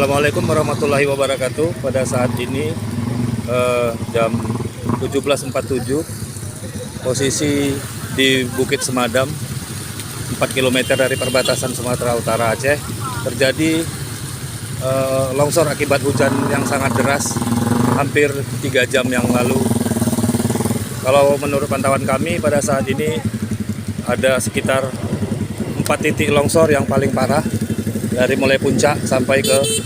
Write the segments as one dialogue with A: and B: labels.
A: Assalamualaikum warahmatullahi wabarakatuh. Pada saat ini jam 17.47, posisi di Bukit Semadam 4 km dari perbatasan Sumatera Utara Aceh terjadi longsor akibat hujan yang sangat deras hampir 3 jam yang lalu. Kalau menurut pantauan kami pada saat ini ada sekitar 4 titik longsor yang paling parah, dari mulai puncak sampai ke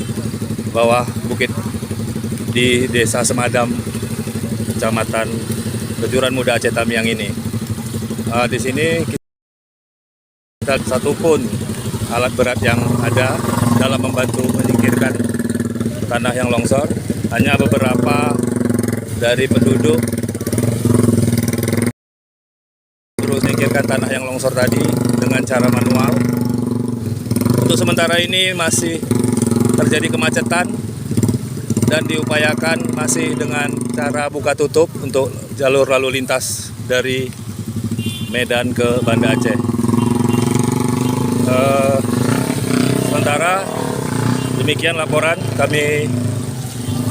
A: bawah bukit di Desa Semadam, Kecamatan Kejuran Muda Aceh Tamiang ini. Di sini kita satupun alat berat yang ada dalam membantu menyingkirkan tanah yang longsor. Hanya beberapa dari penduduk terus menyingkirkan tanah yang longsor tadi dengan cara manual. Untuk sementara ini masih terjadi kemacetan dan diupayakan masih dengan cara buka tutup untuk jalur lalu lintas dari Medan ke Banda Aceh. Sementara demikian laporan, kami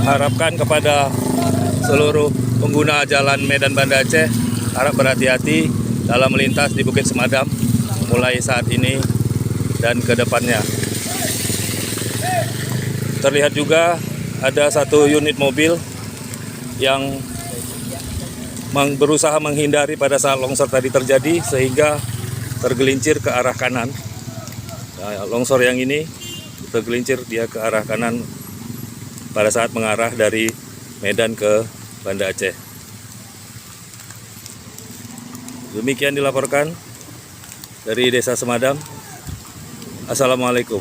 A: harapkan kepada seluruh pengguna jalan Medan Banda Aceh harap berhati-hati dalam melintas di Bukit Semadam mulai saat ini dan ke depannya. Terlihat juga ada satu unit mobil yang berusaha menghindari pada saat longsor tadi terjadi sehingga tergelincir ke arah kanan. Nah, longsor yang ini tergelincir dia ke arah kanan pada saat mengarah dari Medan ke Banda Aceh. Demikian dilaporkan dari Desa Semadam. Assalamualaikum.